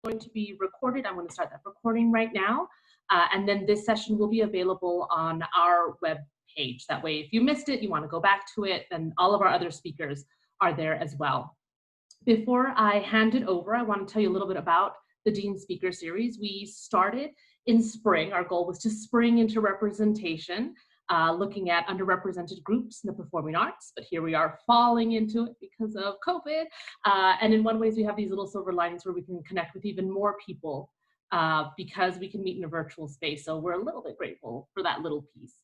going to be recorded. I'm going to start that recording right now. And then this session will be available on our web page. That way, if you missed it, you want to go back to it, then all of our other speakers are there as well. Before I hand it over, I want to tell you a little bit about the Dean Speaker Series. We started in spring. Our goal was to spring into representation, looking at underrepresented groups in the performing arts, but here we are falling into it because of COVID. And in one way, we have these little silver linings where we can connect with even more people because we can meet in a virtual space. So we're a little bit grateful for that little piece.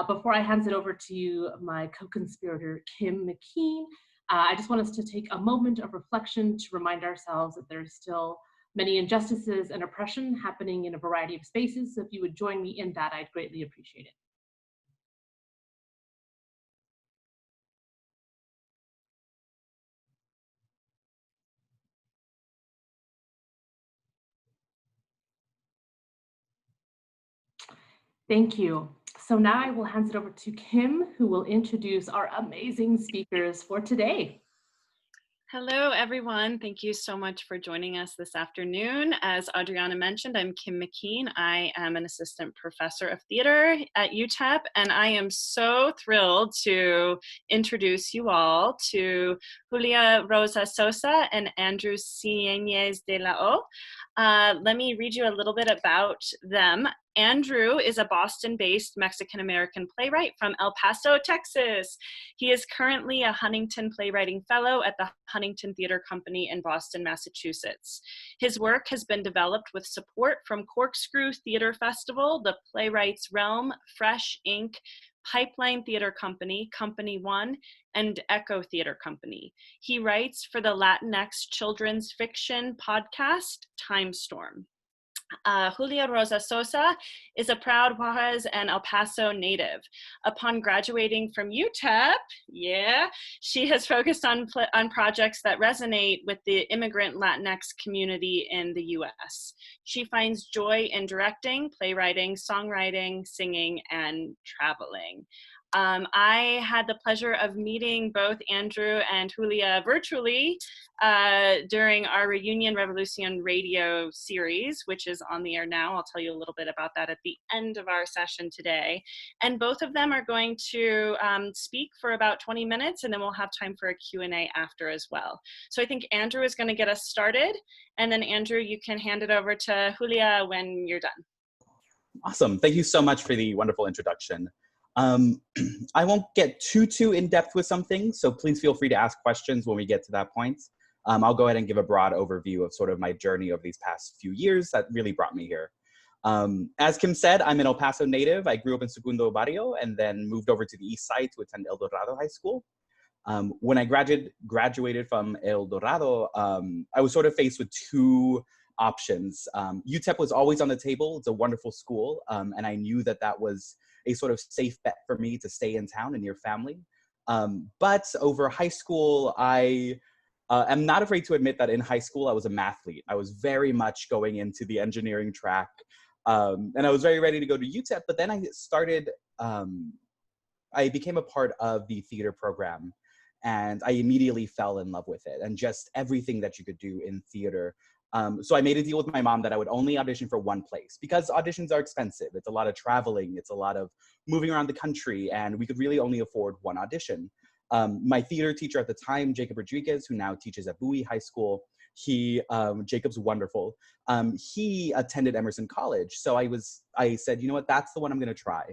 Before I hand it over to my co-conspirator, Kim McKean, I just want us to take a moment of reflection to remind ourselves that there's still many injustices and oppression happening in a variety of spaces. So if you would join me in that, I'd greatly appreciate it. Thank you. So now I will hand it over to Kim, who will introduce our amazing speakers for today. Hello, everyone. Thank you so much for joining us this afternoon. As Adriana mentioned, I'm Kim McKean. I am an assistant professor of theater at UTEP, and I am so thrilled to introduce you all to Julia Rosa Sosa and Andrew Cienes de la O. Let me read you a little bit about them. Andrew is a Boston-based Mexican-American playwright from El Paso, Texas. He is currently a Huntington Playwriting Fellow at the Huntington Theater Company in Boston, Massachusetts. His work has been developed with support from Corkscrew Theater Festival, the Playwrights Realm, Fresh Inc., Pipeline Theater Company, Company One, and Echo Theater Company. He writes for the Latinx children's fiction podcast, Time Storm. Julia Rosa Sosa is a proud Juarez and El Paso native. Upon graduating from UTEP, she has focused on projects that resonate with the immigrant Latinx community in the US. She finds joy in directing, playwriting, songwriting, singing, and traveling. I had the pleasure of meeting both Andrew and Julia virtually during our Reunion Revolution radio series, which is on the air now. I'll tell you a little bit about that at the end of our session today. And both of them are going to speak for about 20 minutes, and then we'll have time for a Q&A after as well. So I think Andrew is going to get us started, and then Andrew, you can hand it over to Julia when you're done. Awesome. Thank you so much for the wonderful introduction. I won't get too in-depth with something, so please feel free to ask questions when we get to that point. I'll go ahead and give a broad overview of sort of my journey over these past few years that really brought me here. As Kim said, I'm an El Paso native. I grew up in Segundo Barrio and then moved over to the east side to attend El Dorado High School. When I graduated from El Dorado, I was sort of faced with two options. UTEP was always on the table. It's a wonderful school, and I knew that that was a sort of safe bet for me to stay in town and near family. But over high school, I am not afraid to admit that in high school, I was a mathlete. I was very much going into the engineering track, and I was very ready to go to UTEP, but then I became a part of the theater program, and I immediately fell in love with it and just everything that you could do in theater. So I made a deal with my mom that I would only audition for one place because auditions are expensive. It's a lot of traveling. It's a lot of moving around the country, and we could really only afford one audition. My theater teacher at the time, Jacob Rodriguez, who now teaches at Bowie High School, Jacob's wonderful. He attended Emerson College. So I said, you know what, that's the one I'm gonna try.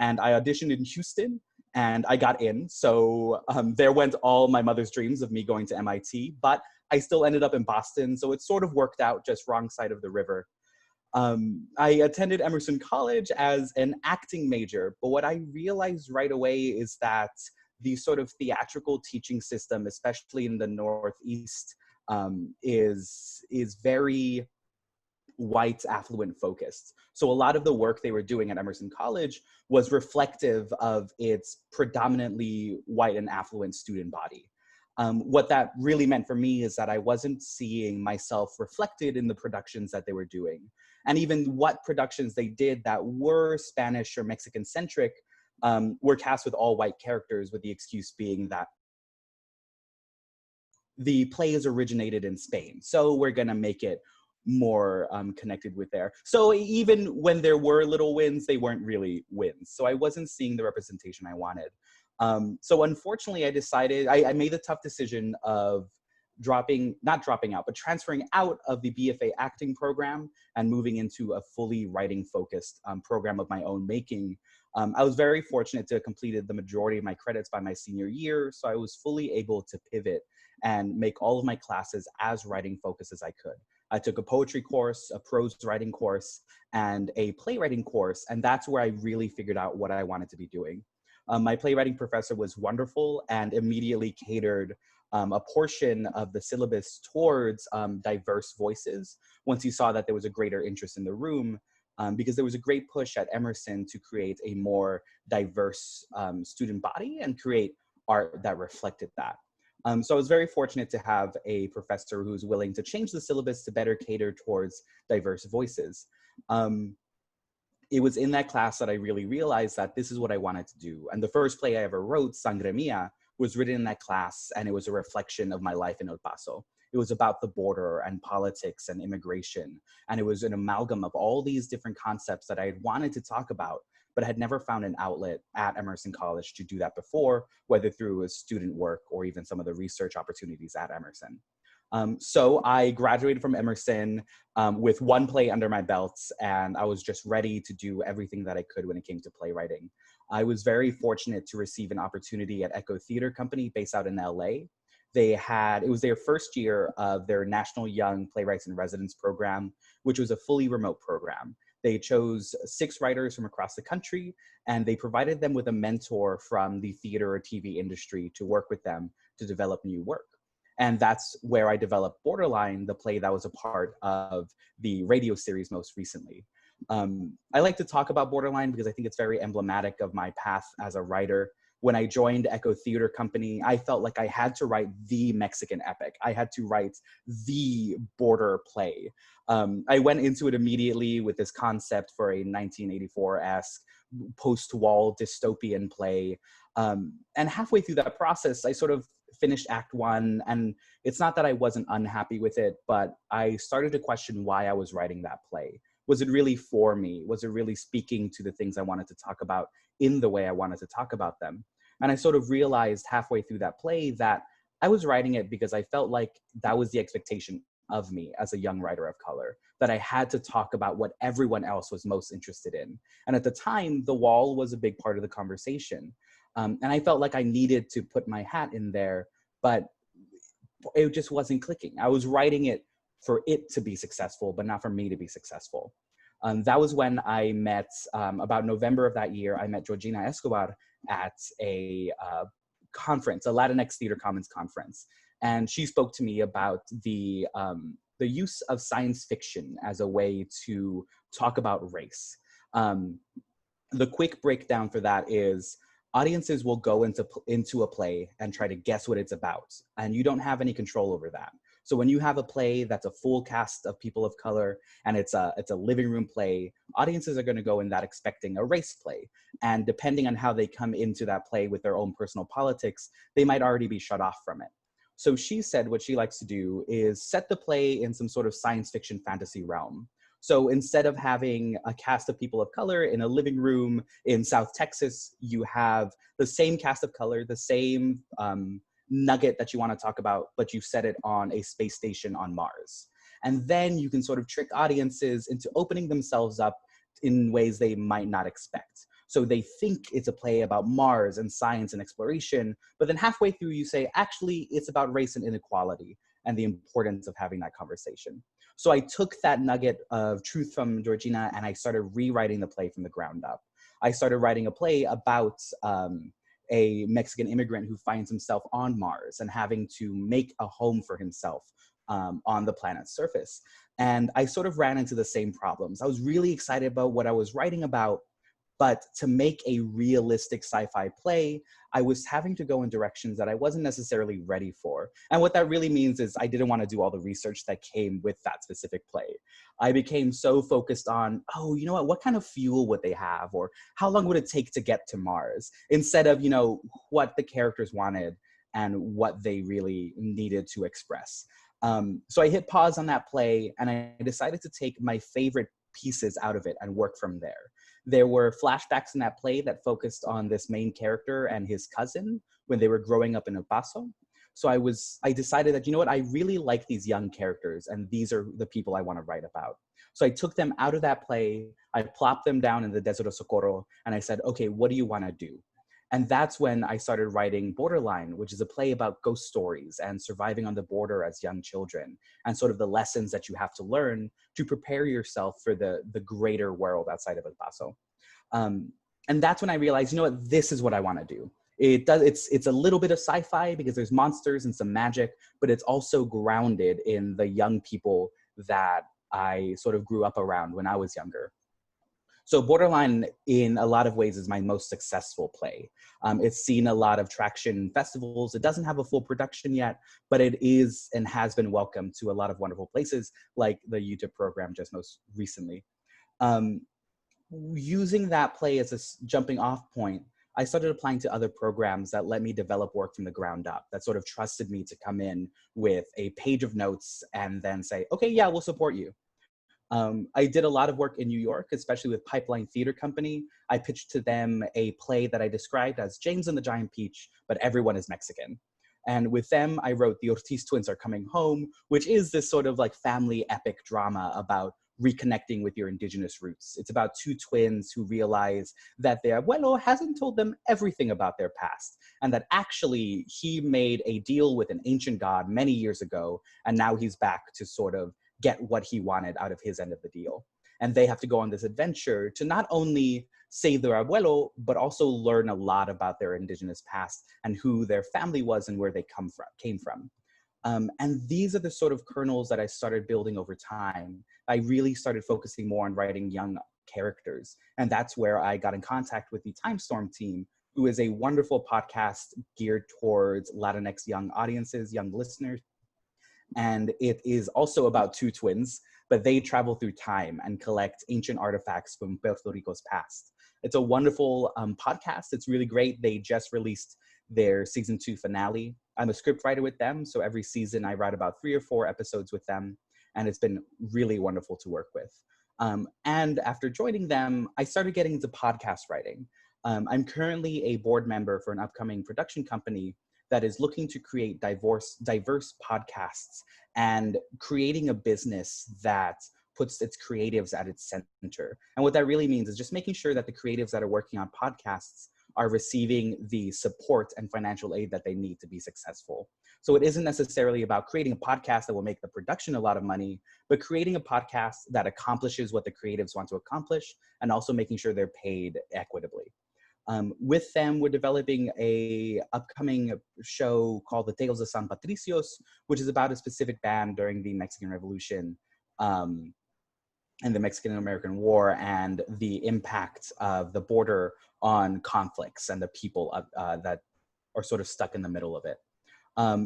And I auditioned in Houston and I got in. So there went all my mother's dreams of me going to MIT, but I still ended up in Boston, so it sort of worked out, just wrong side of the river. I attended Emerson College as an acting major, but what I realized right away is that the sort of theatrical teaching system, especially in the Northeast, is very white, affluent focused. So a lot of the work they were doing at Emerson College was reflective of its predominantly white and affluent student body. What that really meant for me is that I wasn't seeing myself reflected in the productions that they were doing. And even what productions they did that were Spanish or Mexican centric were cast with all white characters, with the excuse being that the play is originated in Spain. So we're gonna make it more connected with there. So even when there were little wins, they weren't really wins. So I wasn't seeing the representation I wanted. So unfortunately, I decided, I made the tough decision of not dropping out, but transferring out of the BFA acting program and moving into a fully writing focused program of my own making. I was very fortunate to have completed the majority of my credits by my senior year, so I was fully able to pivot and make all of my classes as writing focused as I could. I took a poetry course, a prose writing course, and a playwriting course, and that's where I really figured out what I wanted to be doing. My playwriting professor was wonderful and immediately catered a portion of the syllabus towards diverse voices once he saw that there was a greater interest in the room, because there was a great push at Emerson to create a more diverse student body and create art that reflected that. So I was very fortunate to have a professor who was willing to change the syllabus to better cater towards diverse voices. It was in that class that I really realized that this is what I wanted to do. And the first play I ever wrote, Sangre Mia, was written in that class, and it was a reflection of my life in El Paso. It was about the border and politics and immigration. And it was an amalgam of all these different concepts that I had wanted to talk about, but had never found an outlet at Emerson College to do that before, whether through a student work or even some of the research opportunities at Emerson. So I graduated from Emerson with one play under my belt, and I was just ready to do everything that I could when it came to playwriting. I was very fortunate to receive an opportunity at Echo Theater Company based out in LA. It was their first year of their National Young Playwrights in Residence program, which was a fully remote program. They chose 6 writers from across the country, and they provided them with a mentor from the theater or TV industry to work with them to develop new work. And that's where I developed Borderline, the play that was a part of the radio series most recently. I like to talk about Borderline because I think it's very emblematic of my path as a writer. When I joined Echo Theater Company, I felt like I had to write the Mexican epic. I had to write the border play. I went into it immediately with this concept for a 1984-esque post-wall dystopian play. And halfway through that process, I sort of finished Act 1, and it's not that I wasn't unhappy with it, but I started to question why I was writing that play. Was it really for me? Was it really speaking to the things I wanted to talk about in the way I wanted to talk about them? And I sort of realized halfway through that play that I was writing it because I felt like that was the expectation of me as a young writer of color, that I had to talk about what everyone else was most interested in. And at the time, the wall was a big part of the conversation. And I felt like I needed to put my hat in there, but it just wasn't clicking. I was writing it for it to be successful, but not for me to be successful. That was when I met, about November of that year, I met Georgina Escobar at a conference, a Latinx Theater Commons conference. And she spoke to me about the use of science fiction as a way to talk about race. The quick breakdown for that is audiences will go into a play and try to guess what it's about, and you don't have any control over that. So when you have a play that's a full cast of people of color and it's a living room play, audiences are going to go in that expecting a race play. And depending on how they come into that play with their own personal politics, they might already be shut off from it. So she said what she likes to do is set the play in some sort of science fiction fantasy realm. So instead of having a cast of people of color in a living room in South Texas, you have the same cast of color, the same nugget that you want to talk about, but you set it on a space station on Mars. And then you can sort of trick audiences into opening themselves up in ways they might not expect. So they think it's a play about Mars and science and exploration, but then halfway through you say, actually, it's about race and inequality and the importance of having that conversation. So I took that nugget of truth from Georgina and I started rewriting the play from the ground up. I started writing a play about a Mexican immigrant who finds himself on Mars and having to make a home for himself on the planet's surface. And I sort of ran into the same problems. I was really excited about what I was writing about, but to make a realistic sci-fi play, I was having to go in directions that I wasn't necessarily ready for. And what that really means is I didn't want to do all the research that came with that specific play. I became so focused on, oh, you know what kind of fuel would they have? Or how long would it take to get to Mars? Instead of, what the characters wanted and what they really needed to express. So I hit pause on that play, and I decided to take my favorite pieces out of it and work from there. There were flashbacks in that play that focused on this main character and his cousin when they were growing up in El Paso. So I decided that, you know what, I really like these young characters, and these are the people I want to write about. So I took them out of that play, I plopped them down in the Desert of Socorro, and I said, okay, what do you want to do? And that's when I started writing Borderline, which is a play about ghost stories and surviving on the border as young children, and sort of the lessons that you have to learn to prepare yourself for the greater world outside of El Paso. And that's when I realized, you know what, this is what I want to do. It's a little bit of sci-fi because there's monsters and some magic, but it's also grounded in the young people that I sort of grew up around when I was younger. So Borderline, in a lot of ways, is my most successful play. It's seen a lot of traction in festivals. It doesn't have a full production yet, but it is and has been welcomed to a lot of wonderful places, like the YouTube program just most recently. Using that play as a jumping off point, I started applying to other programs that let me develop work from the ground up, that sort of trusted me to come in with a page of notes and then say, okay, yeah, we'll support you. I did a lot of work in New York, especially with Pipeline Theater Company. I pitched to them a play that I described as James and the Giant Peach, but everyone is Mexican. And with them, I wrote The Ortiz Twins Are Coming Home, which is this sort of like family epic drama about reconnecting with your indigenous roots. It's about two twins who realize that their abuelo hasn't told them everything about their past, and that actually he made a deal with an ancient god many years ago, and now he's back to sort of get what he wanted out of his end of the deal. And they have to go on this adventure to not only save their abuelo, but also learn a lot about their indigenous past and who their family was and where they came from. And these are the sort of kernels that I started building over time. I really started focusing more on writing young characters. And that's where I got in contact with the Timestorm team, who is a wonderful podcast geared towards Latinx young audiences, young listeners. And it is also about two twins, but they travel through time and collect ancient artifacts from Puerto Rico's past. It's a wonderful podcast. It's really great. They just released their season 2 finale. I'm a script writer with them, so every season I write about 3 or 4 episodes with them, and it's been really wonderful to work with. And after joining them, I started getting into podcast writing. I'm currently a board member for an upcoming production company that is looking to create diverse podcasts and creating a business that puts its creatives at its center. And what that really means is just making sure that the creatives that are working on podcasts are receiving the support and financial aid that they need to be successful. So it isn't necessarily about creating a podcast that will make the production a lot of money, but creating a podcast that accomplishes what the creatives want to accomplish and also making sure they're paid equitably. With them, we're developing a upcoming show called The Tales of San Patricios, which is about a specific band during the Mexican Revolution and the Mexican-American War and the impact of the border on conflicts and the people that are sort of stuck in the middle of it.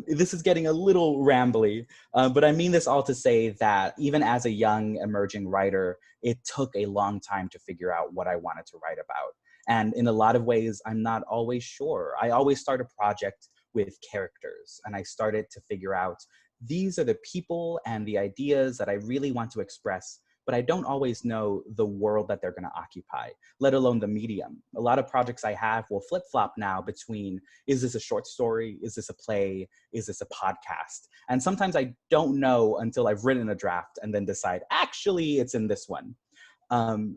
This is getting a little rambly, but I mean this all to say that even as a young emerging writer, it took a long time to figure out what I wanted to write about. And in a lot of ways, I'm not always sure. I always start a project with characters, and I started to figure out these are the people and the ideas that I really want to express, but I don't always know the world that they're going to occupy, let alone the medium. A lot of projects I have will flip-flop now between, is this a short story? Is this a play? Is this a podcast? And sometimes I don't know until I've written a draft and then decide, actually, it's in this one.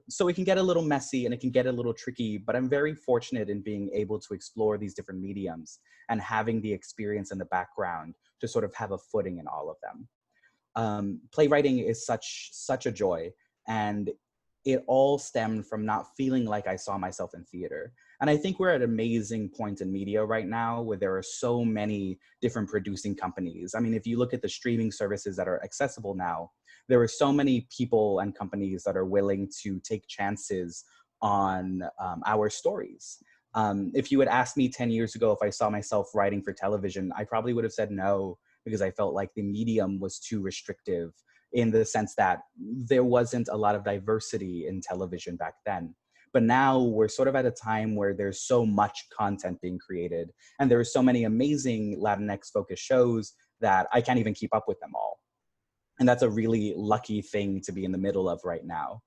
So it can get a little messy and it can get a little tricky, but I'm very fortunate in being able to explore these different mediums and having the experience and the background to sort of have a footing in all of them. Playwriting is such a joy, and it all stemmed from not feeling like I saw myself in theater. And I think we're at an amazing point in media right now where there are so many different producing companies. I mean, if you look at the streaming services that are accessible now, there are so many people and companies that are willing to take chances on our stories. If you had asked me 10 years ago if I saw myself writing for television, I probably would have said no, because I felt like the medium was too restrictive in the sense that there wasn't a lot of diversity in television back then. But now we're sort of at a time where there's so much content being created, and there are so many amazing Latinx focused shows that I can't even keep up with them all. And that's a really lucky thing to be in the middle of right now.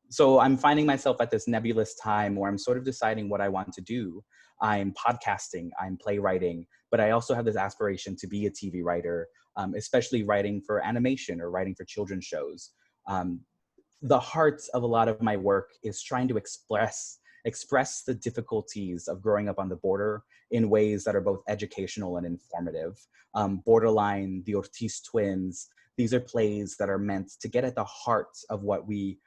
So I'm finding myself at this nebulous time where I'm sort of deciding what I want to do. I'm podcasting, I'm playwriting, but I also have this aspiration to be a TV writer, especially writing for animation or writing for children's shows. The heart of a lot of my work is trying to express the difficulties of growing up on the border in ways that are both educational and informative. Borderline, the Ortiz twins, these are plays that are meant to get at the heart of what we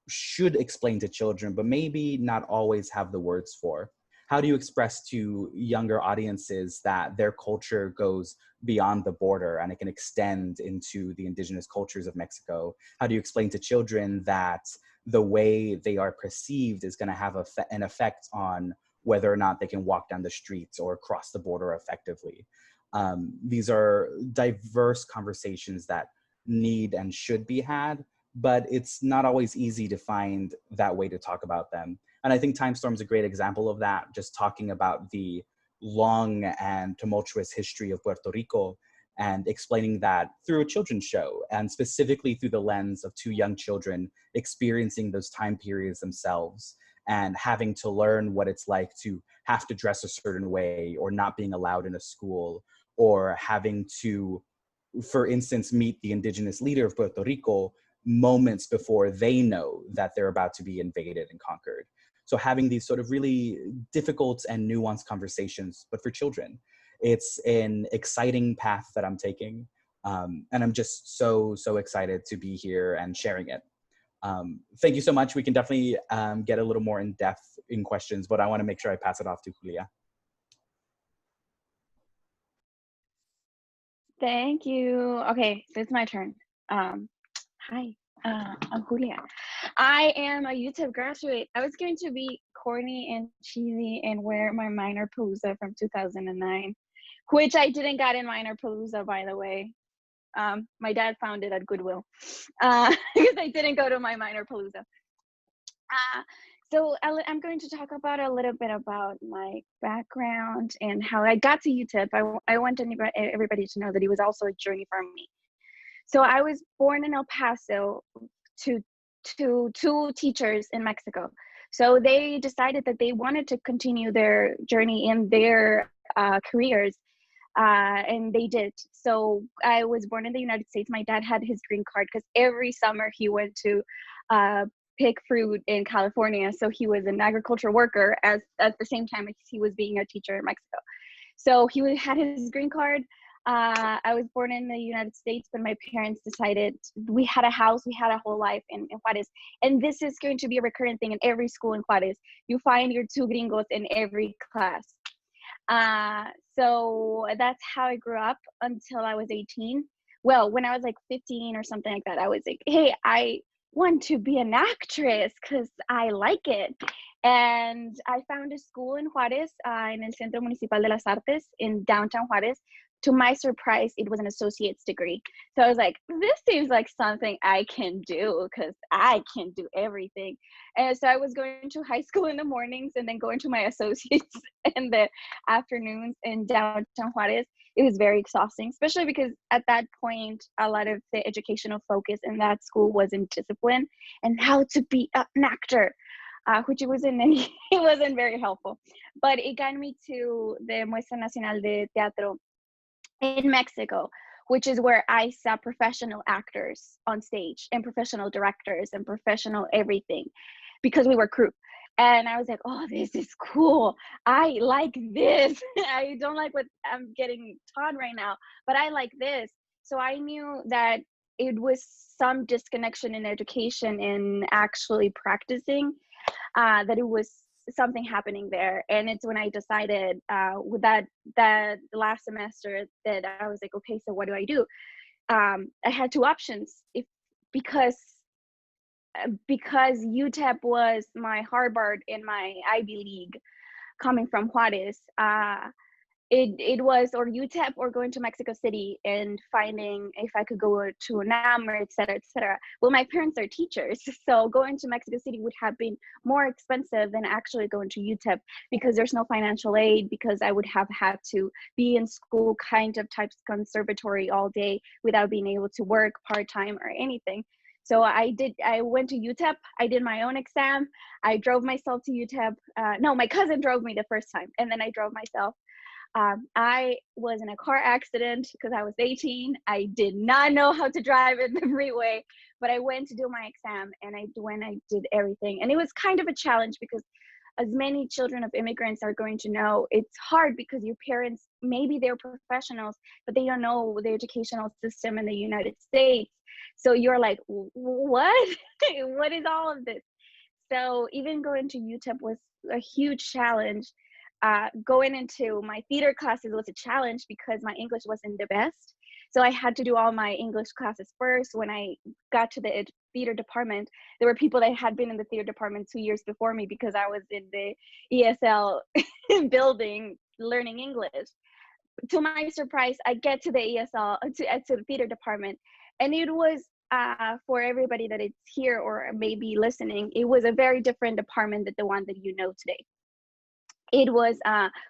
should explain to children, but maybe not always have the words for. How do you express to younger audiences that their culture goes beyond the border and it can extend into the indigenous cultures of Mexico? How do you explain to children that the way they are perceived is going to have an effect on whether or not they can walk down the streets or cross the border effectively? These are diverse conversations that need and should be had, but it's not always easy to find that way to talk about them. And I think Time Storm is a great example of that, just talking about the long and tumultuous history of Puerto Rico and explaining that through a children's show, and specifically through the lens of two young children experiencing those time periods themselves and having to learn what it's like to have to dress a certain way or not being allowed in a school, or having to, for instance, meet the indigenous leader of Puerto Rico moments before they know that they're about to be invaded and conquered. So having these sort of really difficult and nuanced conversations, but for children, it's an exciting path that I'm taking. And I'm just so excited to be here and sharing it. Thank you so much. We can definitely get a little more in depth in questions, but I want to make sure I pass it off to Julia. Thank you. Okay, so it's my turn. Hi, I'm Julia. I am a UTEP graduate. I was going to be corny and cheesy and wear my minor palooza from 2009, which I didn't get in minor palooza, by the way. My dad found it at Goodwill because I didn't go to my minor palooza. So I'm going to talk about a little bit about my background and how I got to UTEP. I want everybody to know that it was also a journey for me. So I was born in El Paso to two teachers in Mexico. So they decided that they wanted to continue their journey in their careers, and they did. So I was born in the United States. My dad had his green card because every summer he went to pick fruit in California. So he was an agricultural worker at the same time as he was being a teacher in Mexico. So he had his green card. I was born in the United States, but my parents decided we had a house, we had a whole life in Juarez. And this is going to be a recurrent thing in every school in Juarez. You find your two gringos in every class. So that's how I grew up until I was 18. Well, when I was like 15 or something like that, I was like, hey, I want to be an actress because I like it. And I found a school in Juarez, in el Centro Municipal de las Artes in downtown Juarez. To my surprise, it was an associate's degree. So I was like, this seems like something I can do because I can do everything. And so I was going to high school in the mornings and then going to my associates in the afternoons in downtown Juarez. It was very exhausting, especially because at that point, a lot of the educational focus in that school was in discipline and how to be an actor. Which it wasn't very helpful. But it got me to the Muestra Nacional de Teatro in Mexico, which is where I saw professional actors on stage and professional directors and professional everything, because we were crew. And I was like, oh, this is cool. I like this. I don't like what I'm getting taught right now, but I like this. So I knew that it was some disconnection in education and actually practicing, that it was something happening there. And it's when I decided with that last semester that I was like, okay, so what do I do? I had two options. Because UTEP was my Harvard and my Ivy League coming from Juarez, it was or UTEP or going to Mexico City and finding if I could go to UNAM or et cetera, et cetera. Well, my parents are teachers, so going to Mexico City would have been more expensive than actually going to UTEP because there's no financial aid, because I would have had to be in school kind of types conservatory all day without being able to work part-time or anything. So I went to UTEP, I did my own exam, I drove myself to UTEP. No, my cousin drove me the first time, and then I drove myself. I was in a car accident because I was 18. I did not know how to drive in the freeway, but I went to do my exam, and I did everything. And it was kind of a challenge because, as many children of immigrants are going to know, it's hard because your parents, maybe they're professionals, but they don't know the educational system in the United States. So you're like, what? What is all of this? So even going to UTEP was a huge challenge. Going into my theater classes was a challenge because my English wasn't the best. So I had to do all my English classes first. When I got to the theater department, there were people that had been in the theater department 2 years before me because I was in the ESL building learning English. To my surprise, I get to the ESL, to the theater department, and it was, for everybody that is here or maybe listening, it was a very different department than the one that you know today. It was,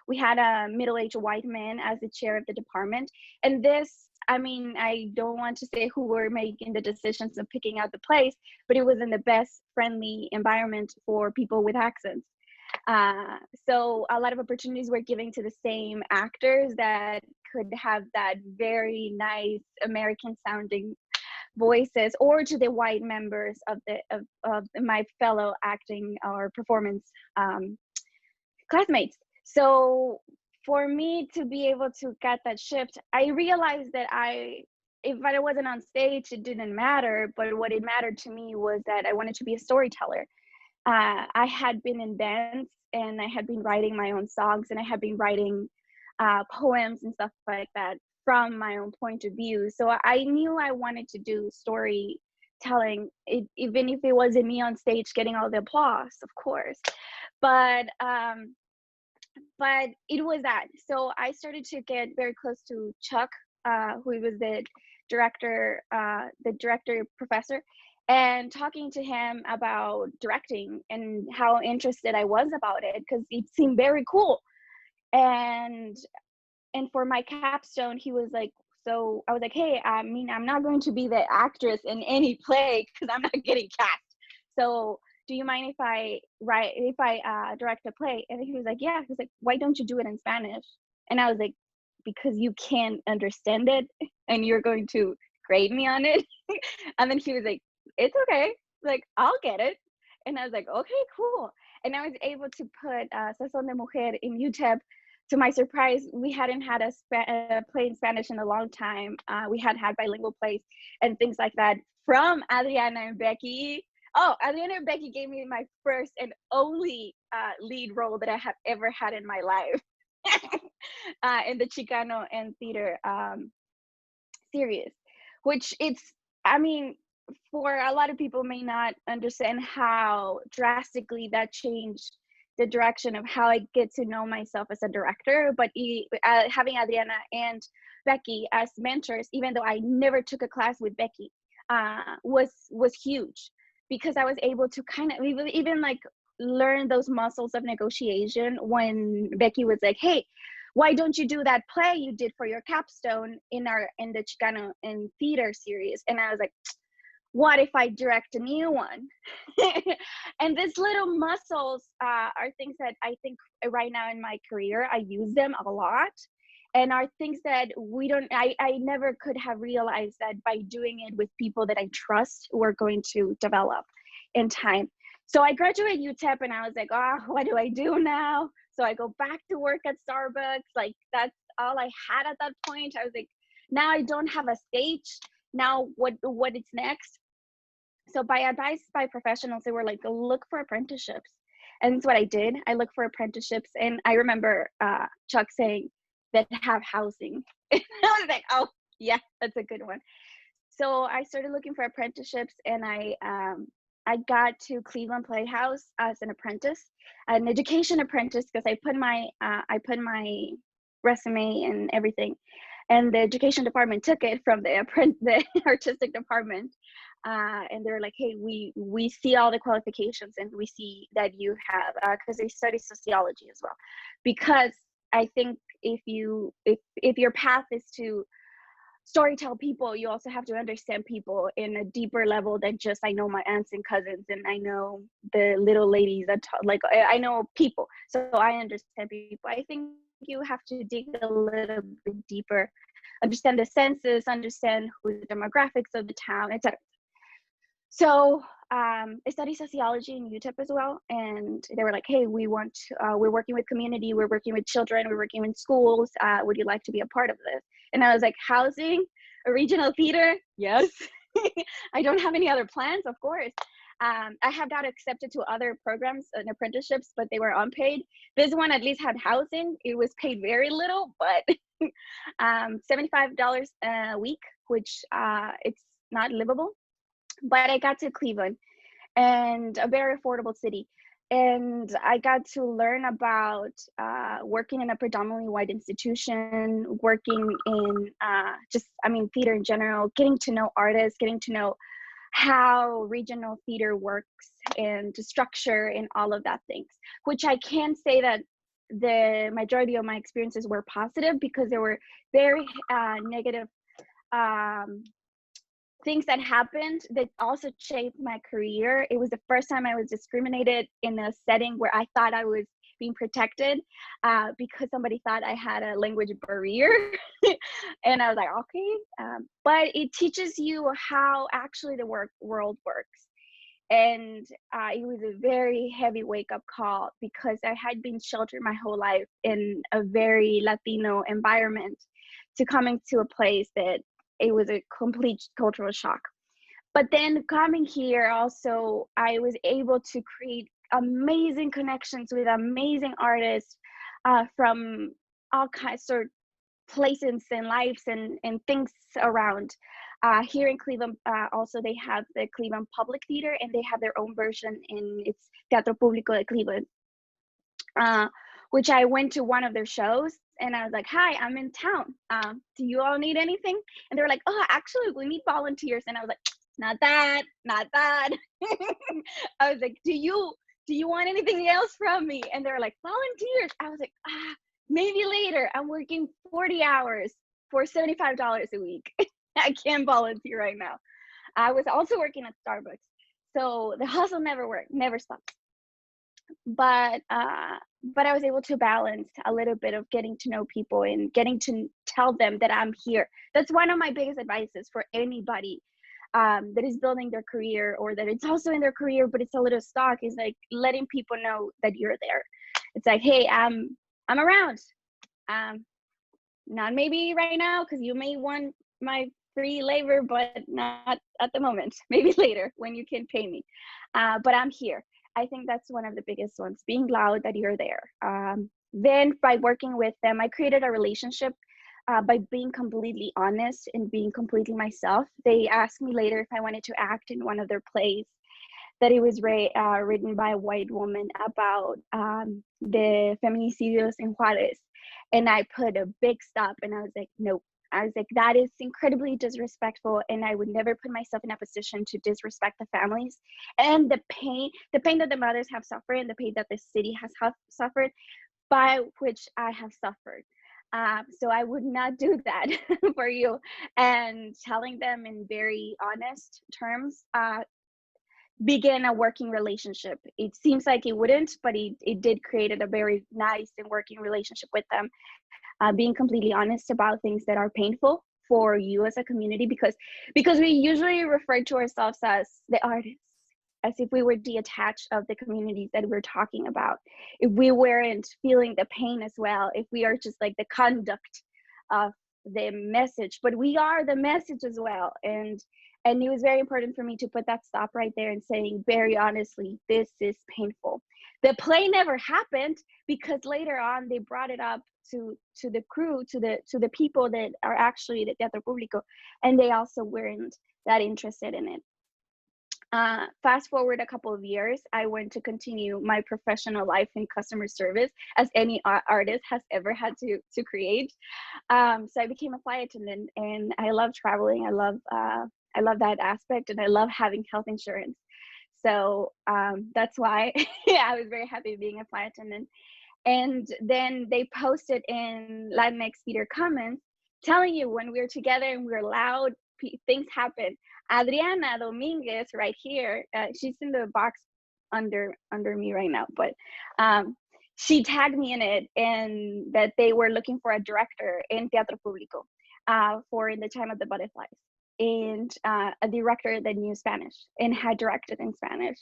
we had a middle-aged white man as the chair of the department. And this, I mean, I don't want to say who were making the decisions of picking out the place, but it was in the best friendly environment for people with accents. So a lot of opportunities were given to the same actors that could have that very nice American sounding voices, or to the white members of my fellow acting or performance classmates. So for me to be able to get that shift, I realized that if I wasn't on stage, it didn't matter. But what it mattered to me was that I wanted to be a storyteller. I had been in dance, and I had been writing my own songs, and I had been writing poems and stuff like that from my own point of view. So I knew I wanted to do storytelling, even if it wasn't me on stage getting all the applause, of course. But it was that. So I started to get very close to Chuck, who was the director professor, and talking to him about directing and how interested I was about it because it seemed very cool. And for my capstone, he was like, so I was like, hey, I mean, I'm not going to be the actress in any play because I'm not getting cast. So do you mind if I direct a play? And he was like, yeah. He was like, why don't you do it in Spanish? And I was like, because you can't understand it and you're going to grade me on it. And then he was like, it's okay. Like, I'll get it. And I was like, okay, cool. And I was able to put Sazón de Mujer in UTEP. To my surprise, we hadn't had a play in Spanish in a long time. We had bilingual plays and things like that from Adriana and Becky. Oh, Adriana and Becky gave me my first and only lead role that I have ever had in my life in the Chicano and theater series, which I mean, for a lot of people may not understand how drastically that changed the direction of how I get to know myself as a director. But having Adriana and Becky as mentors, even though I never took a class with Becky, was huge, because I was able to kind of even like learn those muscles of negotiation when Becky was like, hey, why don't you do that play you did for your capstone in the Chicano and theater series? And I was like, what if I direct a new one? And these little muscles are things that I think right now in my career, I use them a lot, and are things that I never could have realized that by doing it with people that I trust were going to develop in time. So I graduated UTEP and I was like, oh, what do I do now? So I go back to work at Starbucks. Like, that's all I had at that point. I was like, now I don't have a stage. Now what is next? So by advice by professionals, they were like, look for apprenticeships. And that's what I did. I looked for apprenticeships. And I remember Chuck saying that have housing. And I was like, oh, yeah, that's a good one. So I started looking for apprenticeships, and I got to Cleveland Playhouse as an apprentice, an education apprentice, because I put my resume and everything. And the education department took it from the artistic department. And they were like, hey, we see all the qualifications and we see that you have, because they study sociology as well. Because I think if your path is to storytell people, you also have to understand people in a deeper level than just, I know my aunts and cousins and I know the little ladies that like I know people, so I understand people. I think you have to dig a little bit deeper, understand the census, understand who the demographics of the town, etc. So I studied sociology in UTEP as well, and they were like, hey, we're working with community, we're working with children, we're working with schools, would you like to be a part of this? And I was like, housing, a regional theater, yes. I don't have any other plans, of course. I have got accepted to other programs and apprenticeships, but they were unpaid. This one at least had housing. It was paid very little, but $75 a week, which it's not livable. But I got to Cleveland, and a very affordable city. And I got to learn about working in a predominantly white institution, working in theater in general, getting to know artists, getting to know how regional theater works and the structure and all of that things, which I can say that the majority of my experiences were positive, because there were very negative things that happened that also shaped my career. It was the first time I was discriminated in a setting where I thought I was being protected because somebody thought I had a language barrier. And I was like, okay. But it teaches you how actually the world works. And it was a very heavy wake-up call, because I had been sheltered my whole life in a very Latino environment, to coming to a place that it was a complete cultural shock. But then coming here also, I was able to create amazing connections with amazing artists from all kinds of places and lives and things around. Here in Cleveland, also they have the Cleveland Public Theater, and they have their own version in its Teatro Público de Cleveland, which I went to one of their shows, and I was like, hi, I'm in town. Do you all need anything? And they were like, oh, actually, we need volunteers. And I was like, not that. I was like, do you want anything else from me? And they were like, volunteers. I was like, maybe later. I'm working 40 hours for $75 a week. I can't volunteer right now. I was also working at Starbucks. So the hustle never stops. But I was able to balance a little bit of getting to know people and getting to tell them that I'm here. That's one of my biggest advices for anybody that is building their career, or that it's also in their career but it's a little stuck, is like letting people know that you're there. It's like, hey, I'm around. Not maybe right now, because you may want my free labor, but not at the moment. Maybe later when you can pay me. But I'm here. I think that's one of the biggest ones, being loud that you're there. Then by working with them, I created a relationship by being completely honest and being completely myself. They asked me later if I wanted to act in one of their plays, that it was written by a white woman about the feminicidios in Juarez. And I put a big stop, and I was like, nope. I was like, that is incredibly disrespectful, and I would never put myself in a position to disrespect the families and the pain that the mothers have suffered, and the pain that the city has suffered, by which I have suffered. So I would not do that for you. And telling them in very honest terms, begin a working relationship. It seems like it wouldn't, but it did create a very nice and working relationship with them. Being completely honest about things that are painful for you as a community, because we usually refer to ourselves as the artists, as if we were detached of the communities that we're talking about, if we weren't feeling the pain as well, if we are just like the conduct of the message, but we are the message as well. And it was very important for me to put that stop right there and saying very honestly, this is painful. The play never happened, because later on they brought it up to the crew, to the people that are actually the Teatro Público, and they also weren't that interested in it. Fast forward a couple of years, I went to continue my professional life in customer service, as any artist has ever had to create. So I became a flight attendant, and I love traveling. I love that aspect, and I love having health insurance. So that's why I was very happy being a flight attendant. And then they posted in Latinx Theater comments telling you when we're together and we're loud, things happen. Adriana Dominguez, right here, she's in the box under me right now, but she tagged me in it, and that they were looking for a director in Teatro Público for In the Time of the Butterflies, and a director that knew Spanish and had directed in Spanish.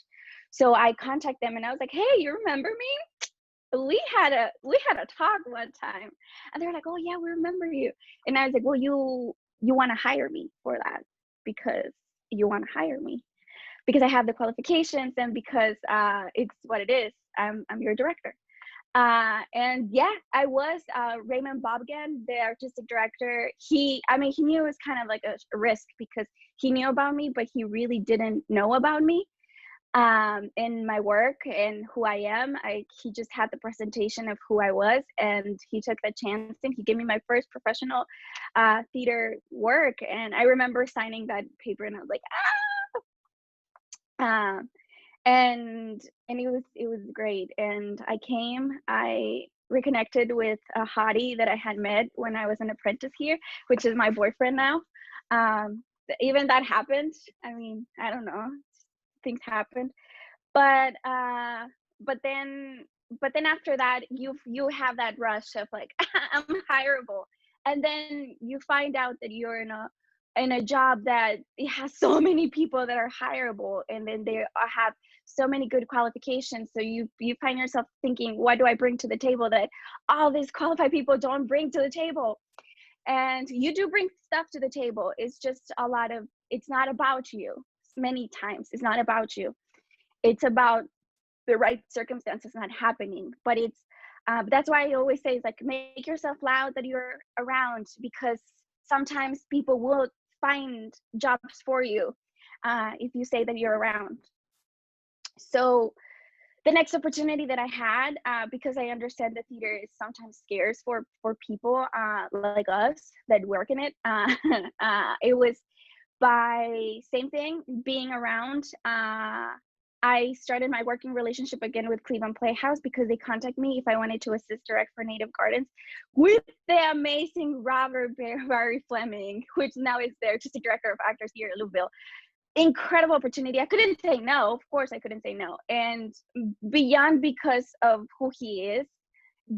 So I contacted them and I was like, hey, you remember me? We had a talk one time. And they're like, oh yeah, we remember you. And I was like, well, you want to hire me for that because you want to hire me because I have the qualifications and because it's what it is. I'm your director. And yeah, I was Raymond Bobgan, the artistic director. He knew it was kind of like a risk because he knew about me, but he really didn't know about me in my work and who I am. He just had the presentation of who I was, and he took the chance and he gave me my first professional theater work. And I remember signing that paper and I was like, ah! And it was great. And I reconnected with a hottie that I had met when I was an apprentice here, which is my boyfriend now. Even that happened. I mean, I don't know, things happened, but then after that, you have that rush of like, I'm hireable, and then you find out that you're in a job that it has so many people that are hireable, and then they have so many good qualifications. So you find yourself thinking, what do I bring to the table that all these qualified people don't bring to the table? And you do bring stuff to the table. It's just it's not about you. Many times it's not about you. It's about the right circumstances not happening. But that's why I always say, is like, make yourself loud that you're around, because sometimes people will find jobs for you if you say that you're around. So the next opportunity that I had, because I understand the theater is sometimes scarce for people like us that work in it, it was by same thing, being around. I started my working relationship again with Cleveland Playhouse because they contacted me if I wanted to assist direct for Native Gardens with the amazing Robert Barry Fleming, which now is the artistic director of actors here at Louisville. Incredible opportunity. I couldn't say no. Of course I couldn't say no. And beyond, because of who he is,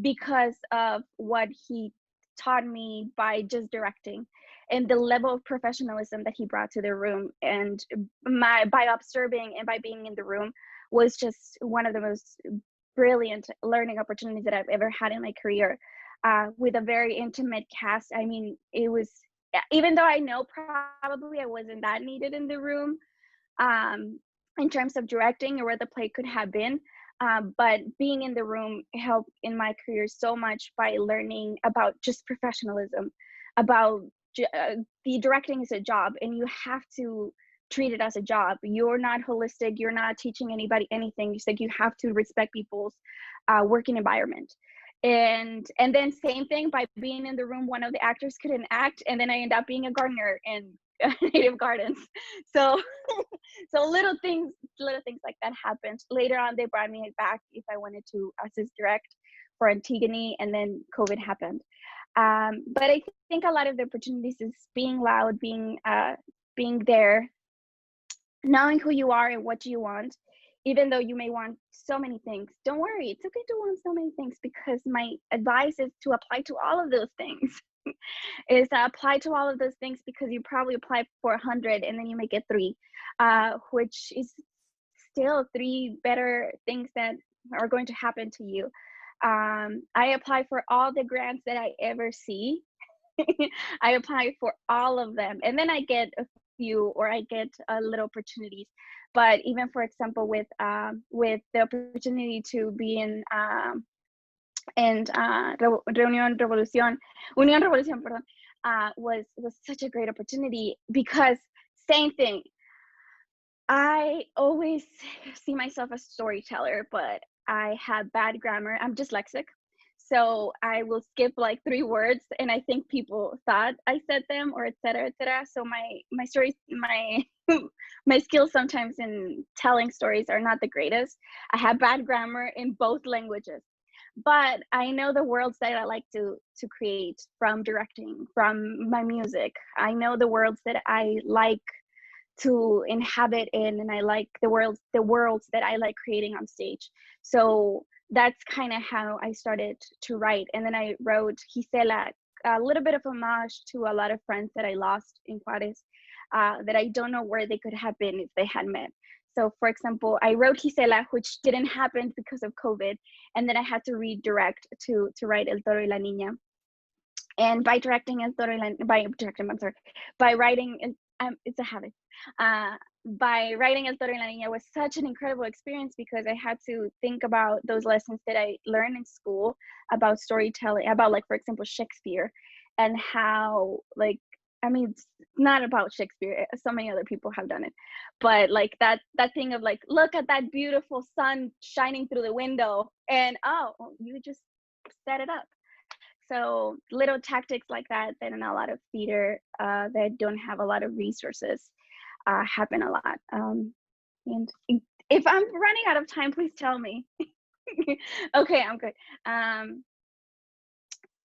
because of what he taught me by just directing, and the level of professionalism that he brought to the room, and by observing and by being in the room, was just one of the most brilliant learning opportunities that I've ever had in my career, with a very intimate cast. I mean, it was, even though I know probably I wasn't that needed in the room in terms of directing or where the play could have been, but being in the room helped in my career so much by learning about just professionalism, about the directing is a job, and you have to treat it as a job. You're not holistic. You're not teaching anybody anything. It's like you have to respect people's working environment. And then same thing, by being in the room, one of the actors couldn't act, and then I ended up being a gardener in Native Gardens. So little things like that happened. Later on, they brought me back if I wanted to assist direct for Antigone, and then COVID happened. But I think a lot of the opportunities is being loud, being there, knowing who you are and what you want. Even though you may want so many things, don't worry. It's okay to want so many things, because my advice is to apply to all of those things. Is to apply to all of those things, because you probably apply for 100 and then you may get 3, which is still 3 better things that are going to happen to you. I apply for all the grants that I ever see. I apply for all of them, and then I get a few, or I get little opportunities. But even, for example, with the opportunity to be in Unión Revolución, perdón, was such a great opportunity, because same thing. I always see myself as storyteller, but I have bad grammar. I'm dyslexic. So I will skip like 3 words and I think people thought I said them or et cetera, et cetera. So my stories, my my skills sometimes in telling stories are not the greatest. I have bad grammar in both languages. But I know the worlds that I like to create, from directing, from my music. I know the worlds that I like to inhabit in, and I like the worlds that I like creating on stage. So that's kind of how I started to write. And then I wrote Gisela, a little bit of homage to a lot of friends that I lost in Juarez, that I don't know where they could have been if they had met. So for example, I wrote Gisela, which didn't happen because of COVID, and then I had to redirect to write El Toro y la Niña. And by directing El Toro y la, by directing, I'm sorry, by writing, it's a habit. Uh, by writing El Toro y la Niña was such an incredible experience because I had to think about those lessons that I learned in school about storytelling, about, like, for example, Shakespeare, and how, like, I mean, it's not about Shakespeare. So many other people have done it, but like that thing of like, look at that beautiful sun shining through the window, and oh, you just set it up. So little tactics like that in a lot of theater that don't have a lot of resources happen a lot. And if I'm running out of time, please tell me. Okay, I'm good.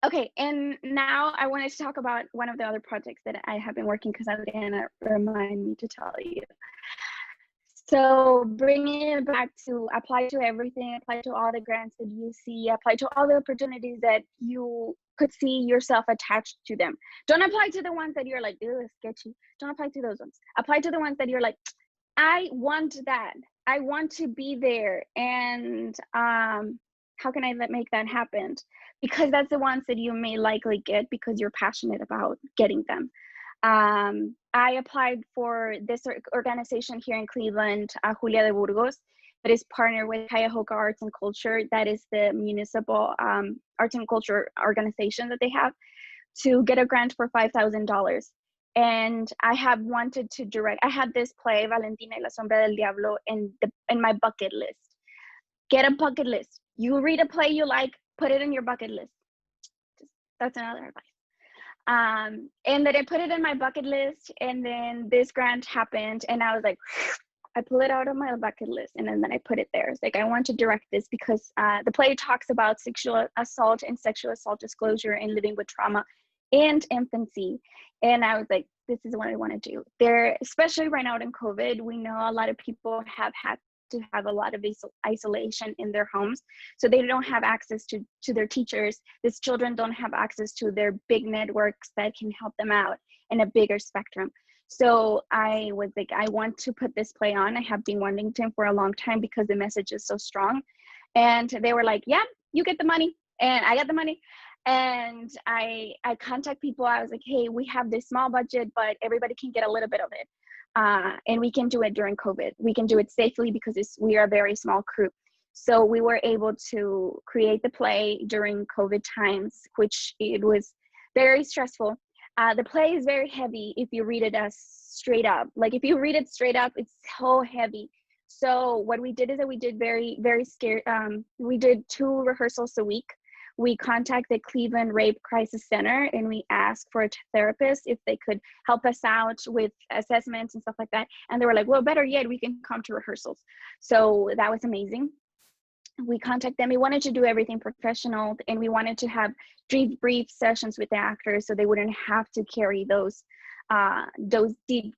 Okay, and now I wanted to talk about one of the other projects that I have been working, because Adriana reminded me to tell you. So bringing it back to apply to everything, apply to all the grants that you see, apply to all the opportunities that you could see yourself attached to them. Don't apply to the ones that you're like, ew, sketchy. Don't apply to those ones. Apply to the ones that you're like, I want that. I want to be there. And how can I make that happen? Because that's the ones that you may likely get because you're passionate about getting them. I applied for this organization here in Cleveland, Julia de Burgos, that is partnered with Cuyahoga Arts and Culture. That is the municipal arts and culture organization that they have, to get a grant for $5,000. And I have wanted to direct. I had this play, Valentina y la Sombra del Diablo, in my bucket list. Get a bucket list. You read a play you like, put it in your bucket list. That's another advice. And then I put it in my bucket list, and then this grant happened, and I was like, I pull it out of my bucket list, and then I put it there. It's like, I want to direct this because the play talks about sexual assault and sexual assault disclosure and living with trauma and infancy. And I was like, this is what I want to do. There, especially right now in COVID, we know a lot of people have had to have a lot of isolation in their homes, so they don't have access to their teachers. These children don't have access to their big networks that can help them out in a bigger spectrum. So I was like, I want to put this play on. I have been wanting to for a long time because the message is so strong. And they were like, yeah, you get the money. And I got the money. And I contact people. I was like, hey, we have this small budget, but everybody can get a little bit of it. And we can do it during COVID. We can do it safely because we are a very small crew. So we were able to create the play during COVID times, which it was very stressful. The play is very heavy if you read it as straight up. Like, if you read it straight up, it's so heavy. So what we did is that we did very, very scary. We did 2 rehearsals a week. We contacted Cleveland Rape Crisis Center, and we asked for a therapist if they could help us out with assessments and stuff like that. And they were like, well, better yet, we can come to rehearsals. So that was amazing. We contacted them. We wanted to do everything professional, and we wanted to have brief sessions with the actors so they wouldn't have to carry those deep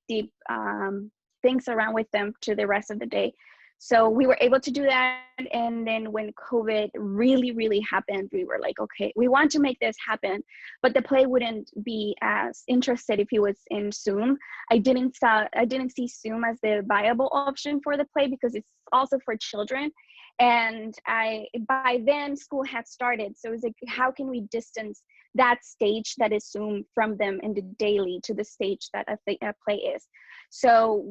things around with them to the rest of the day. So we were able to do that. And then when COVID really happened, we were like, okay, we want to make this happen, but the play wouldn't be as interested if it was in Zoom. I didn't see Zoom as the viable option for the play because it's also for children. And by then school had started. So it was like, how can we distance that stage that is Zoom from them in the daily to the stage that a play is? So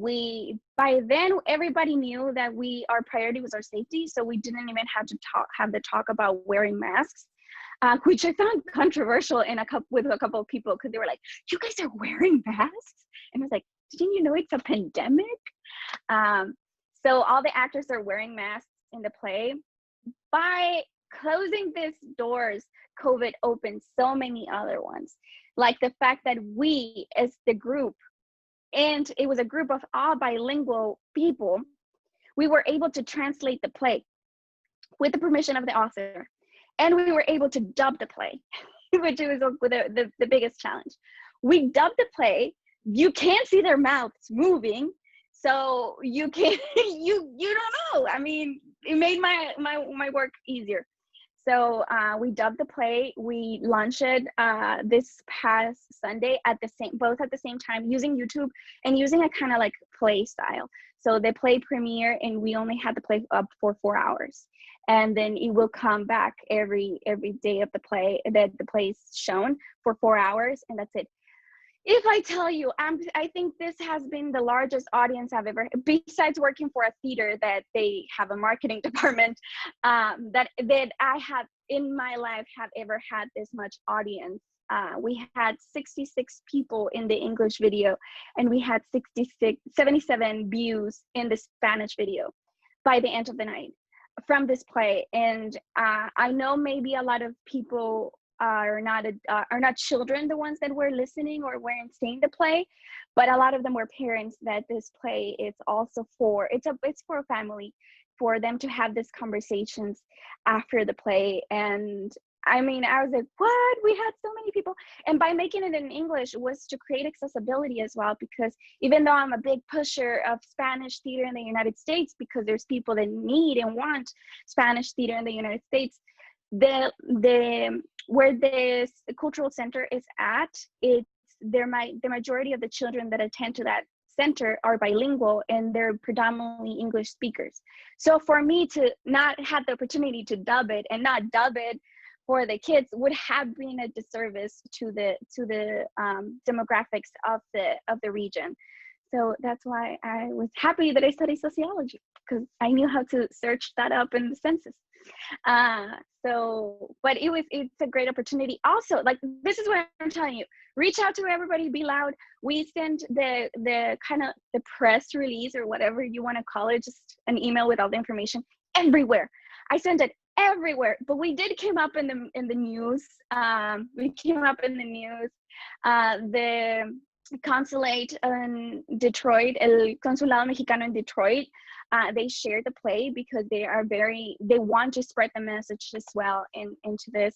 by then everybody knew that our priority was our safety. So we didn't even have to have the talk about wearing masks, which I found controversial with a couple of people, because they were like, you guys are wearing masks? And I was like, didn't you know it's a pandemic? So all the actors are wearing masks in the play. By closing these doors, COVID opened so many other ones. Like the fact that we, as the group, and it was a group of all bilingual people, we were able to translate the play with the permission of the author. And we were able to dub the play, which was the biggest challenge. We dubbed the play. You can't see their mouths moving, so you can't, you don't know. I mean, it made my work easier. So we dubbed the play. We launched it this past Sunday both at the same time, using YouTube and using a kind of like play style. So the play premiere, and we only had the play up for 4 hours, and then it will come back every day of the play that the play is shown for 4 hours, and that's it. If I tell you, I think this has been the largest audience I've ever, besides working for a theater that they have a marketing department, that I have in my life have ever had this much audience. We had 66 people in the English video, and we had 77 views in the Spanish video by the end of the night from this play. And I know maybe a lot of people are not children, the ones that were listening or weren't seeing the play, but a lot of them were parents that this play is also for. It's for a family, for them to have these conversations after the play. And I mean, I was like, what? We had so many people. And by making it in English was to create accessibility as well, because even though I'm a big pusher of Spanish theater in the United States, because there's people that need and want Spanish theater in the United States, where this cultural center is at, the majority of the children that attend to that center are bilingual, and they're predominantly English speakers. So for me to not have the opportunity to dub it and not dub it for the kids would have been a disservice to the demographics of the region. So that's why I was happy that I studied sociology, because I knew how to search that up in the census. But it's a great opportunity. Also, like, this is what I'm telling you, reach out to everybody, be loud. We send the kind of the press release, or whatever you want to call it, just an email with all the information everywhere. I sent it everywhere, but we did came up in the news. We came up in the news. The consulate in Detroit, El Consulado Mexicano in Detroit, they shared the play because they want to spread the message as well into this.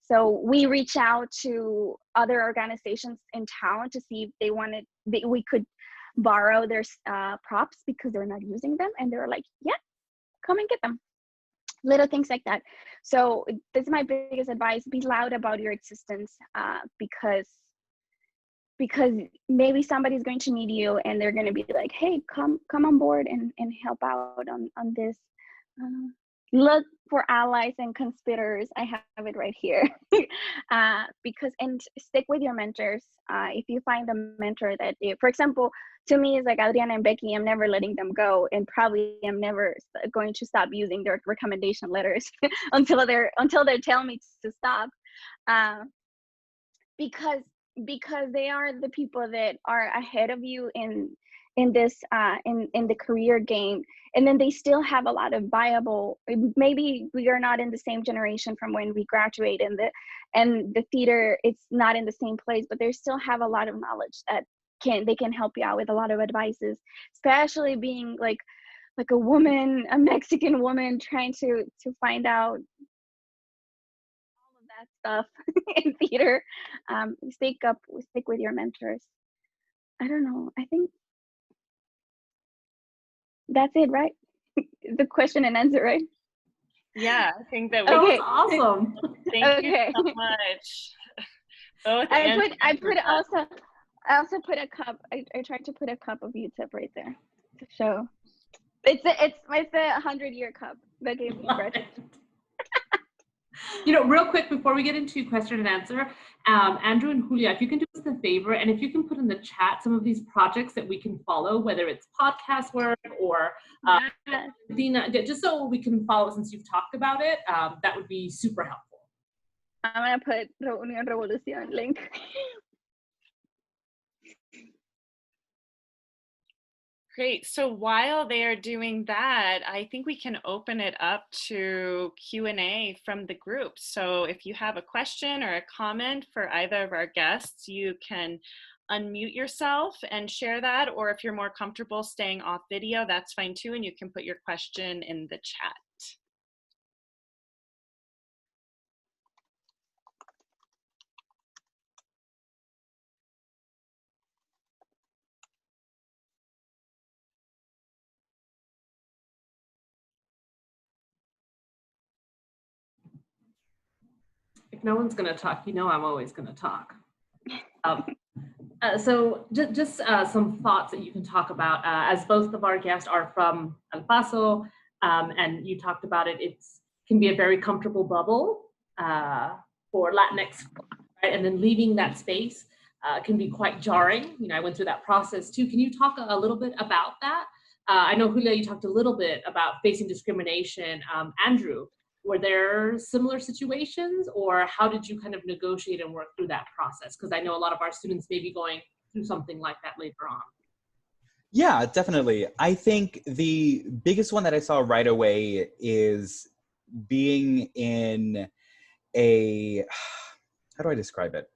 So we reach out to other organizations in town to see if we could borrow their props, because they're not using them, and they were like, yeah, come and get them. Little things like that. So this is my biggest advice: be loud about your existence, because maybe somebody's going to need you, and they're going to be like, hey, come on board and help out on this. Look for allies and conspirators. I have it right here. And stick with your mentors. If you find a mentor that, for example, to me, it's like Adriana and Becky, I'm never letting them go, and probably I'm never going to stop using their recommendation letters until they tell me to stop, because they are the people that are ahead of you in this in the career game. And then they still have a lot of viable, maybe we are not in the same generation from when we graduate, and the theater, it's not in the same place, but they still have a lot of knowledge that they can help you out with a lot of advices, especially being like a woman, a Mexican woman, trying to find out all of that stuff in theater. Stick with your mentors. I don't know, I think that's it, right? The question and answer, right? Yeah, I think that That we. was awesome. Thank you so much. Both. I also put a cup. I tried to put a cup of UTEP right there to show. It's a 100-year cup that gave me graduation. You know, real quick before we get into question and answer, Andrew and Julia, if you can do us a favor, and if you can put in the chat some of these projects that we can follow, whether it's podcast work or Dina, just so we can follow since you've talked about it, that would be super helpful. I'm gonna put Reunión Revolución link. Great. So while they are doing that, I think we can open it up to Q&A from the group. So if you have a question or a comment for either of our guests, you can unmute yourself and share that. Or if you're more comfortable staying off video, that's fine too. And you can put your question in the chat. If no one's going to talk, you know I'm always going to talk. So just some thoughts that you can talk about, as both of our guests are from El Paso, and you talked about it, it can be a very comfortable bubble for Latinx, right? And then leaving that space can be quite jarring. You know, I went through that process too. Can you talk a little bit about that? I know, Julia, you talked a little bit about facing discrimination. Andrew, were there similar situations, or how did you kind of negotiate and work through that process? Because I know a lot of our students may be going through something like that later on. Yeah, definitely. I think the biggest one that I saw right away is being in a, how do I describe it?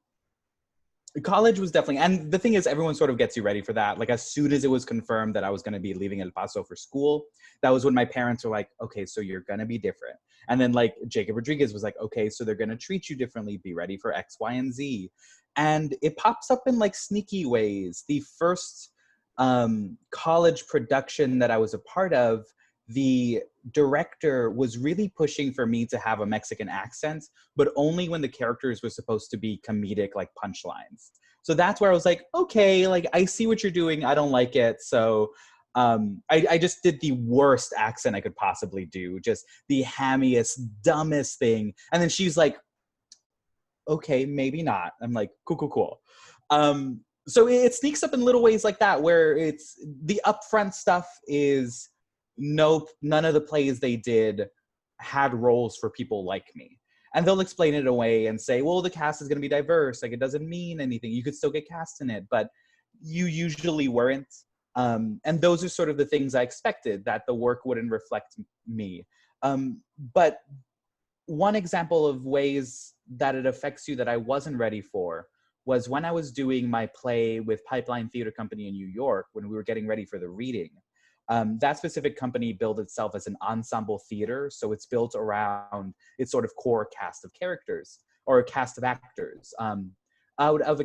College was definitely, and the thing is, everyone sort of gets you ready for that. Like, as soon as it was confirmed that I was going to be leaving El Paso for school, that was when my parents were like, okay, so you're going to be different. And then like Jacob Rodriguez was like, okay, so they're going to treat you differently. Be ready for X, Y, and Z. And it pops up in like sneaky ways. The first college production that I was a part of, the director was really pushing for me to have a Mexican accent, but only when the characters were supposed to be comedic, like punchlines. So that's where I was like, okay, like I see what you're doing. I don't like it. So I just did the worst accent I could possibly do, just the hammiest, dumbest thing. And then she's like, okay, maybe not. I'm like, cool, cool, cool. So it sneaks up in little ways like that, where it's the upfront stuff is none of the plays they did had roles for people like me. And they'll explain it away and say, well, the cast is going to be diverse. Like, it doesn't mean anything. You could still get cast in it, but you usually weren't. And those are sort of the things I expected, that the work wouldn't reflect me. But one example of ways that it affects you that I wasn't ready for was when I was doing my play with Pipeline Theater Company in New York, when we were getting ready for the reading. That specific company billed itself as an ensemble theater. So it's built around its sort of core cast of characters, or a cast of actors. Out of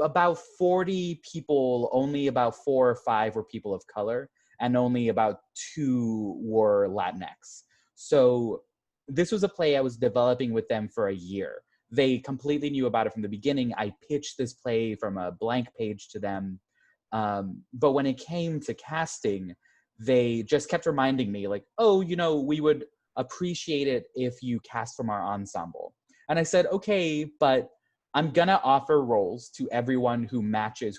about 40 people, only about 4 or 5 were people of color, and only about 2 were Latinx. So this was a play I was developing with them for a year. They completely knew about it from the beginning. I pitched this play from a blank page to them. But when it came to casting, they just kept reminding me like, oh, you know, we would appreciate it if you cast from our ensemble. And I said, okay, but I'm gonna offer roles to everyone who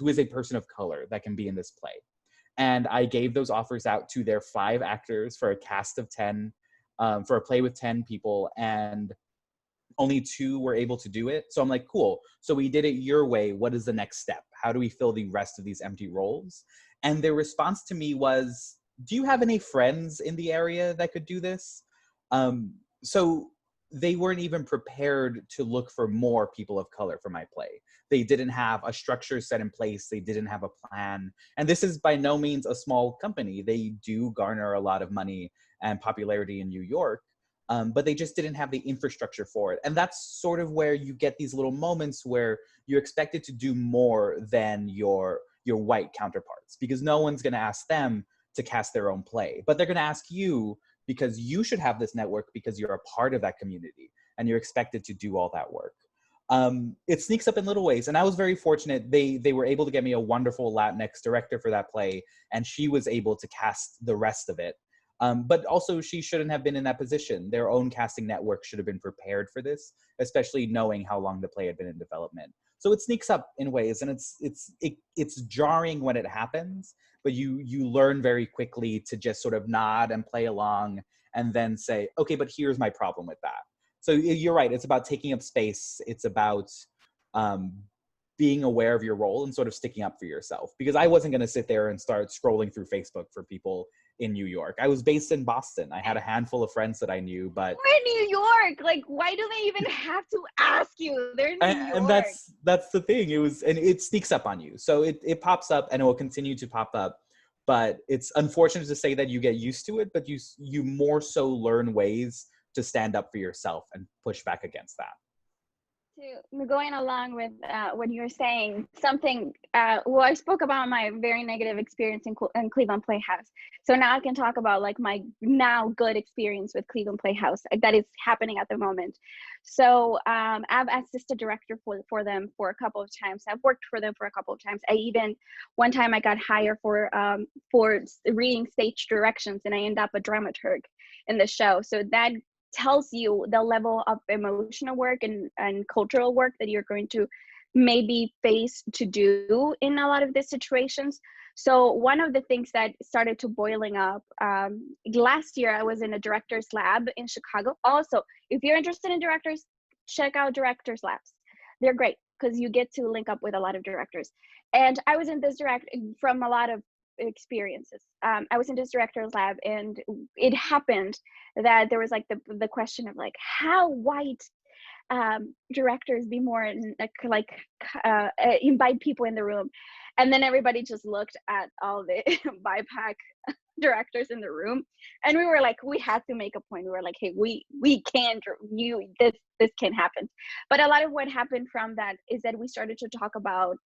is a person of color that can be in this play. And I gave those offers out to their 5 actors for a cast of 10, for a play with 10 people, and only 2 were able to do it. So I'm like, cool. So we did it your way. What is the next step? How do we fill the rest of these empty roles? And their response to me was, do you have any friends in the area that could do this? So they weren't even prepared to look for more people of color for my play. They didn't have a structure set in place. They didn't have a plan. And this is by no means a small company. They do garner a lot of money and popularity in New York. But they just didn't have the infrastructure for it. And that's sort of where you get these little moments where you're expected to do more than your white counterparts, because no one's going to ask them to cast their own play, but they're going to ask you because you should have this network, because you're a part of that community and you're expected to do all that work. It sneaks up in little ways. And I was very fortunate. They were able to get me a wonderful Latinx director for that play, and she was able to cast the rest of it. But also, she shouldn't have been in that position. Their own casting network should have been prepared for this, especially knowing how long the play had been in development. So it sneaks up in ways, and it's jarring when it happens, but you learn very quickly to just sort of nod and play along, and then say, okay, but here's my problem with that. So you're right. It's about taking up space. It's about being aware of your role and sort of sticking up for yourself. Because I wasn't going to sit there and start scrolling through Facebook for people in New York. I was based in Boston. I had a handful of friends that I knew, but we're in New York. Like, why do they even have to ask you? They're in New York. And that's the thing. And it sneaks up on you. So it pops up and it will continue to pop up. But it's unfortunate to say that you get used to it, but you more so learn ways to stand up for yourself and push back against that. Going along with what you're saying, something, well, I spoke about my very negative experience in Cleveland Playhouse. So now I can talk about like my now good experience with Cleveland Playhouse that is happening at the moment. So I've assisted director for them for a couple of times. I've worked for them for a couple of times. One time I got hired for reading stage directions, and I ended up a dramaturg in the show. So that tells you the level of emotional work and cultural work that you're going to maybe face to do in a lot of these situations. So one of the things that started to boiling up last year, I was in a director's lab in Chicago. Also, if you're interested in directors, check out directors labs. They're great because you get to link up with a lot of directors. And I was in this from a lot of experiences. I was in this director's lab, and it happened that there was like the question of like, how white directors be more invite people in the room. And then everybody just looked at all the BIPOC directors in the room, and we were like, we had to make a point. We were like, hey, we can't, this can't happen. But a lot of what happened from that is that we started to talk about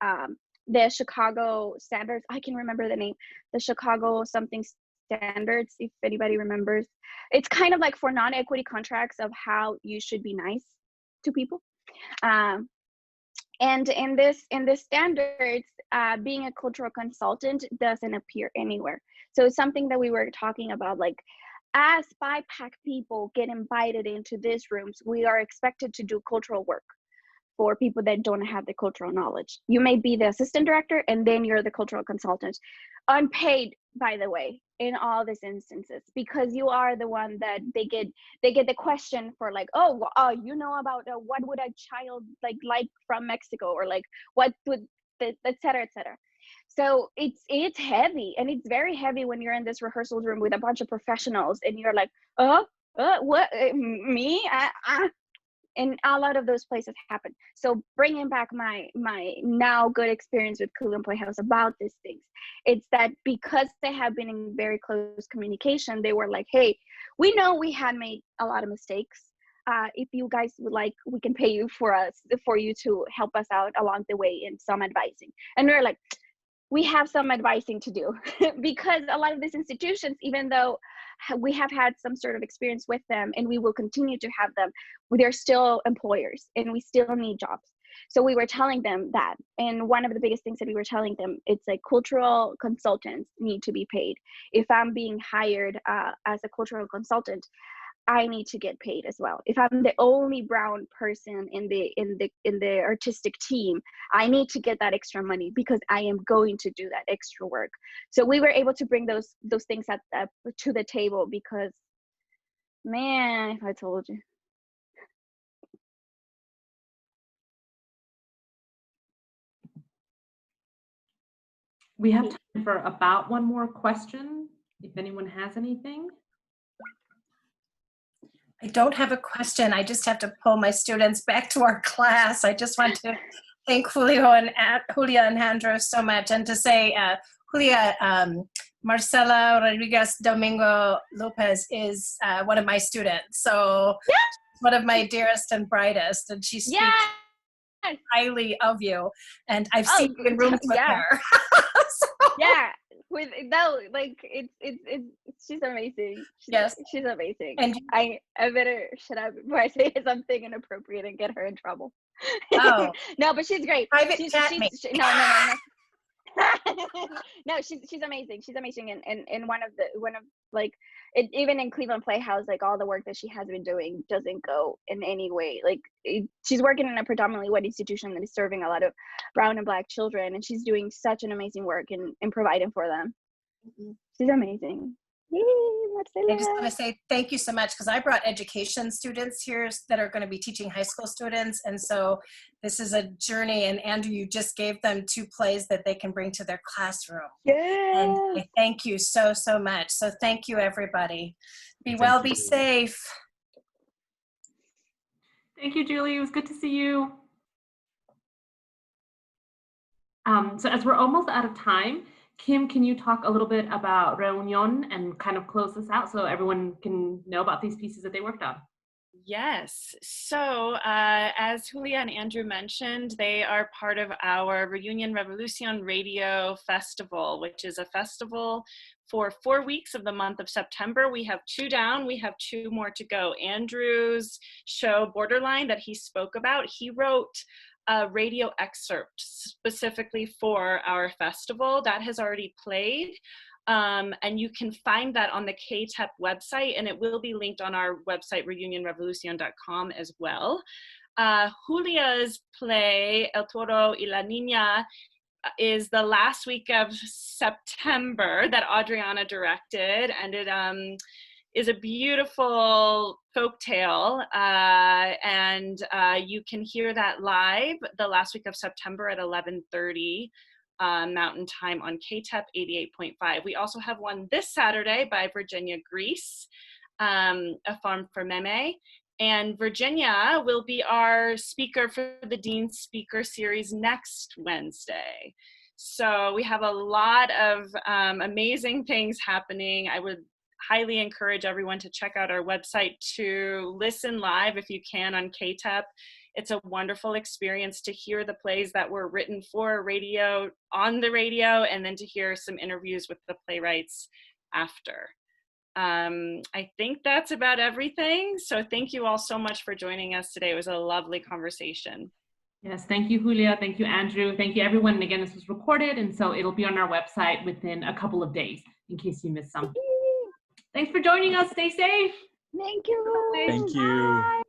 the Chicago standards. I can remember the name, the Chicago something standards, if anybody remembers. It's kind of like for non-equity contracts of how you should be nice to people. And in this standards, being a cultural consultant doesn't appear anywhere. So it's something that we were talking about, like, as BIPOC people get invited into these rooms, we are expected to do cultural work for people that don't have the cultural knowledge. You may be the assistant director, and then you're the cultural consultant, unpaid, by the way, in all these instances, because you are the one that they get the question for, like, you know about what would a child like from Mexico, or like what would et cetera, et cetera. So it's heavy, and it's very heavy when you're in this rehearsal room with a bunch of professionals, and you're like, what, me? And a lot of those places happen. So bringing back my now good experience with Cleveland Playhouse about these things, it's that because they have been in very close communication, they were like, hey, we know we had made a lot of mistakes. If you guys would like, we can pay you for you to help us out along the way in some advising. And we're like, we have some advising to do because a lot of these institutions, even though we have had some sort of experience with them and we will continue to have them, they're still employers and we still need jobs. So we were telling them that. And one of the biggest things that we were telling them, it's like cultural consultants need to be paid. If I'm being hired as a cultural consultant, I need to get paid as well. If I'm the only brown person in the artistic team, I need to get that extra money because I am going to do that extra work. So we were able to bring those things to the table because, man, if I told you. We have time for about one more question, if anyone has anything. I don't have a question. I just have to pull my students back to our class. I just want to thank Julia and Andrew so much, and to say, Julia, Marcela Rodriguez Domingo Lopez is one of my students. So yeah. One of my dearest and brightest, and she speaks highly of you. And I've seen you in rooms with her. So. Yeah. She's amazing. She's amazing. And I better shut up before I say something inappropriate and get her in trouble. Oh no, but she's great. No, she's amazing. She's amazing, and one of even in Cleveland Playhouse, like all the work that she has been doing doesn't go in any way. Like she's working in a predominantly white institution that is serving a lot of brown and black children, and she's doing such an amazing work in providing for them. Mm-hmm. She's amazing. Yay, I just want Marcela. to say thank you so much, because I brought education students here that are going to be teaching high school students. And so this is a journey. And Andrew, you just gave them 2 plays that they can bring to their classroom. And Yes. I thank you so, so much. So thank you, everybody. Be Thank well, you, be Julie. safe. Thank you, Julie. It was good to see you. So as we're almost out of time, Kim, can you talk a little bit about Reunión and kind of close this out so everyone can know about these pieces that they worked on? Yes. So as Julia and Andrew mentioned, they are part of our Reunion Revolucion Radio Festival, which is a festival for 4 weeks of the month of September. We have 2 down. We have 2 more to go. Andrew's show, Borderline, that he spoke about, he wrote a radio excerpt specifically for our festival that has already played. And you can find that on the KTEP website, and it will be linked on our website, reunionrevolucion.com, as well. Julia's play, El Toro y la Niña, is the last week of September that Adriana directed, and it is a beautiful folktale, and you can hear that live the last week of September at 11:30 Mountain Time on KTEP 88.5. We also have one this Saturday by Virginia Grease, A Farm for Meme. And Virginia will be our speaker for the Dean Speaker Series next Wednesday. So we have a lot of amazing things happening. I would highly encourage everyone to check out our website to listen live if you can on KTEP. It's a wonderful experience to hear the plays that were written for radio on the radio, and then to hear some interviews with the playwrights after. I think that's about everything. So thank you all so much for joining us today. It was a lovely conversation. Yes, thank you, Julia. Thank you, Andrew. Thank you, everyone. And again, this was recorded, and so it'll be on our website within a couple of days in case you missed something. Thanks for joining us. Stay safe. Thank you. Thank you. Bye.